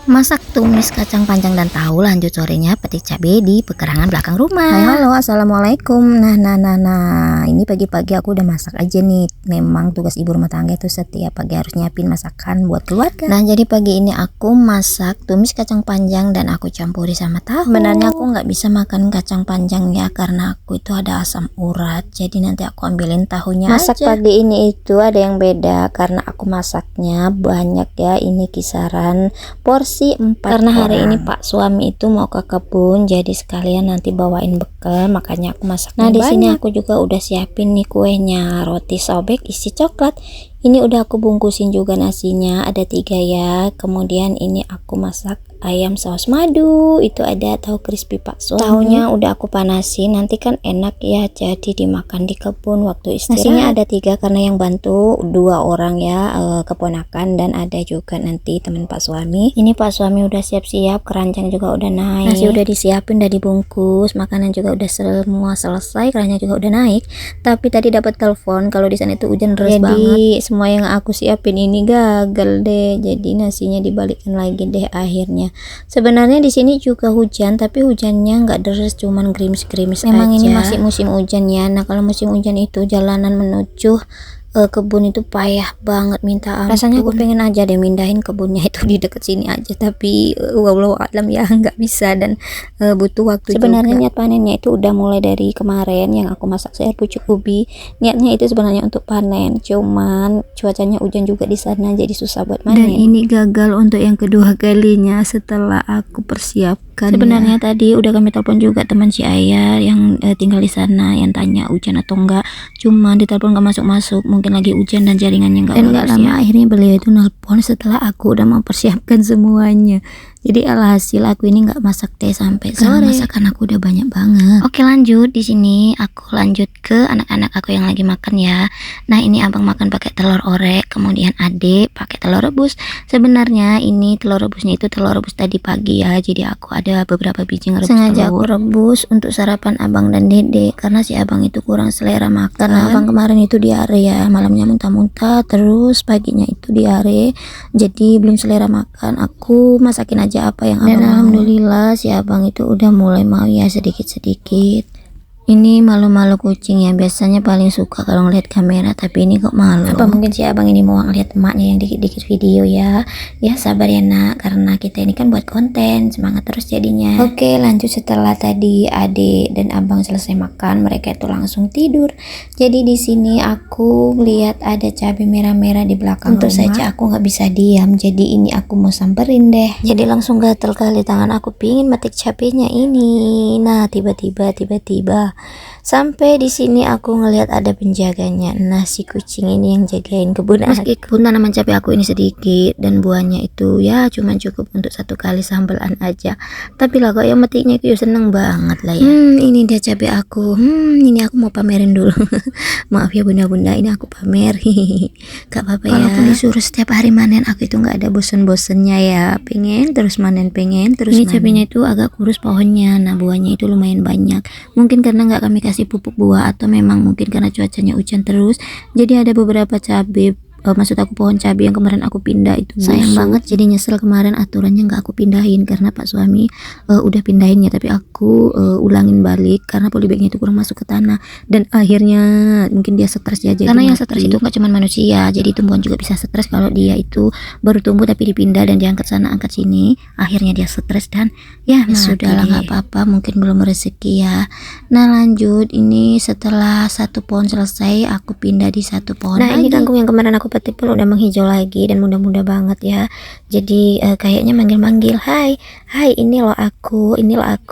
Masak tumis kacang panjang dan tahu, lanjut sorenya petik cabai di pekarangan belakang rumah. Hai, halo, assalamualaikum. Nah, ini pagi-pagi aku udah masak aja nih. Memang tugas ibu rumah tangga itu setiap pagi harus nyiapin masakan buat keluarga. Nah, jadi pagi ini aku masak tumis kacang panjang dan aku campuri sama tahu. Sebenarnya aku nggak bisa makan kacang panjang ya, karena aku itu ada asam urat. Jadi nanti aku ambilin tahunya Masak aja. pagi ini itu ada yang beda karena aku masaknya banyak ya. Ini kisaran porsi 4 karena hari ini Pak suami itu mau ke kebun, jadi sekalian nanti bawain bekal, makanya aku masak. Nah, di sini aku juga udah siapin nih kuenya, roti sobek isi coklat. Ini udah aku bungkusin juga nasinya, ada 3 ya. Kemudian ini aku masak ayam saus madu, itu ada tahu crispy Pak suami. Tahunya udah aku panasin, nanti kan enak ya, jadi dimakan di kebun waktu istirahat. Nasinya ada 3 karena yang bantu 2 orang ya, keponakan dan ada juga nanti teman Pak suami. Ini Pak suami udah siap-siap, keranjang juga udah naik. Nasi udah disiapin, udah dibungkus, makanan juga udah semua selesai, keranjang juga udah naik. Tapi tadi dapat telepon kalau di sana itu hujan deras banget. Semua yang aku siapin ini gagal deh, jadi nasinya dibalikkan lagi deh akhirnya. Sebenarnya di sini juga hujan, tapi hujannya nggak deras, cuman gerimis-gerimis aja. Memang ini masih musim hujan ya. Nah, kalau musim hujan itu jalanan menuju kebun itu payah banget, minta ampun. Rasanya aku pengen aja deh mindahin kebunnya itu di deket sini aja, tapi wallahu alam ya nggak bisa dan butuh waktu. Sebenarnya niat panennya itu udah mulai dari kemarin yang aku masak sayur pucuk ubi. Niatnya itu sebenarnya untuk panen, cuman cuacanya hujan juga di sana jadi susah buat panen. Dan ini gagal untuk yang kedua kalinya setelah aku persiapkan. Sebenarnya tadi udah kami telepon juga teman si Ayah yang tinggal di sana, yang tanya hujan atau enggak, cuman ditelepon nggak masuk-masuk, mungkin lagi hujan dan jaringannya nggak lama ya. Akhirnya beliau itu nelpon setelah aku udah mempersiapkan semuanya. Jadi alhasil aku ini nggak masak teh sampai sore. Masakan aku udah banyak banget. Oke, lanjut. Di sini aku lanjut ke anak-anak aku yang lagi makan ya. Nah, ini abang makan pakai telur orek, kemudian adik pakai telur rebus. Sebenarnya ini telur rebusnya itu telur rebus tadi pagi ya. Jadi aku ada beberapa biji ngerebus sengaja telur. Aku rebus untuk sarapan abang dan dede karena si abang itu kurang selera makan. Karena abang kemarin itu diare ya, malamnya muntah-muntah, terus paginya itu diare. Jadi belum selera makan. Aku masakin aja apa yang abang mau. Alhamdulillah si abang itu udah mulai mau ya sedikit-sedikit. Ini malu-malu kucing ya, biasanya paling suka kalau ngeliat kamera, tapi ini kok malu. Apa mungkin si abang ini mau ngeliat emaknya yang dikit-dikit video ya. Ya sabar ya nak, karena kita ini kan buat konten, semangat terus jadinya. Oke, lanjut. Setelah tadi adik dan abang selesai makan, mereka itu langsung tidur. Jadi di sini aku lihat ada cabai merah-merah di belakang rumah. Tentu saja aku nggak bisa diam, jadi ini aku mau samperin deh. Jadi langsung gatel kali tangan aku, pingin metik cabainya ini. Nah, tiba-tiba sampai di sini aku ngelihat ada penjaganya. Nah, si kucing ini yang jagain kebun. Meskipun tanaman cabai aku ini sedikit dan buahnya itu ya cuma cukup untuk 1 kali sambelan aja, tapi lah kok yang metiknya itu seneng banget lah ya. Ini dia cabai aku. Ini aku mau pamerin dulu. Maaf ya bunda-bunda, ini aku pamer. Gak apa-apa ya. Walaupun disuruh setiap hari manen, aku itu nggak ada bosen-bosennya ya. Pengen terus manen, pengen terus ini manen. Cabainya itu agak kurus pohonnya. Nah, buahnya itu lumayan banyak. Mungkin karena nggak kami kasih pupuk buah, atau memang mungkin karena cuacanya hujan terus, jadi ada beberapa cabai, maksud aku pohon cabai yang kemarin aku pindah itu sayang banget. Jadi nyesel kemarin aturannya nggak aku pindahin karena Pak suami udah pindahinnya, tapi aku ulangin balik karena polybagnya itu kurang masuk ke tanah, dan akhirnya mungkin dia stres ya. Jadi karena yang stres itu nggak cuma manusia, jadi tumbuhan juga bisa stres kalau dia itu baru tumbuh tapi dipindah dan diangkat sana angkat sini, akhirnya dia stres dan ya sudahlah, nggak apa-apa, mungkin belum rezeki ya. Nah, lanjut. Ini setelah 1 pohon selesai, aku pindah di 1 pohon lagi. Ini kangkung yang kemarin aku petik pun udah menghijau lagi dan muda-muda banget ya. Jadi kayaknya manggil-manggil, hai ini loh aku,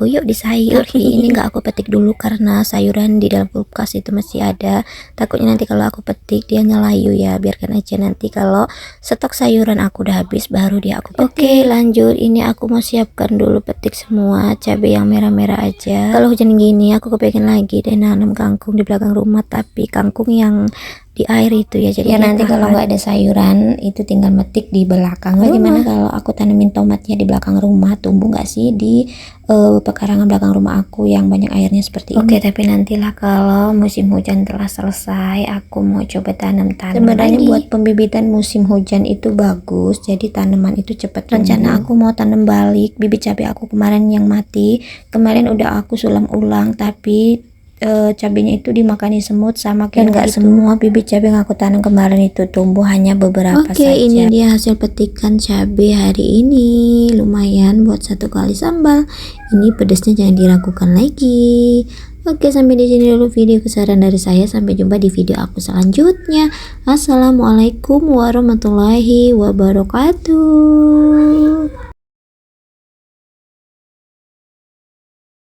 yuk di sayur. Ini nggak aku petik dulu karena sayuran di dalam kulkas itu masih ada, takutnya nanti kalau aku petik dia nyelayu ya. Biarkan aja, nanti kalau stok sayuran aku udah habis baru dia aku petik. Oke, lanjut. Ini aku mau siapkan dulu petik semua cabai yang merah-merah aja. Kalau hujan gini aku kepengen lagi deh nanam kangkung di belakang rumah, tapi kangkung yang di air itu ya, jadi ya nanti kalau nggak ada sayuran itu tinggal metik di belakang rumah. Bagaimana kalau aku tanamin tomatnya di belakang rumah, tumbuh nggak sih di pekarangan belakang rumah aku yang banyak airnya seperti ini? Oke, tapi nantilah kalau musim hujan telah selesai aku mau coba tanam-tanam. Sebenarnya buat pembibitan musim hujan itu bagus, jadi tanaman itu cepat tumbuh. Rencana aku mau tanam balik bibit cabai aku kemarin yang mati, kemarin udah aku sulam ulang, tapi cabenya itu dimakani semut sama Dan nggak semua bibit cabai yang aku tanam kemarin itu tumbuh, hanya beberapa saja. Ini dia hasil petikan cabai hari ini, lumayan buat 1 kali sambal. Ini pedasnya jangan diragukan lagi. Oke, sampai di sini dulu video kesaran dari saya. Sampai jumpa di video aku selanjutnya. Assalamualaikum warahmatullahi wabarakatuh.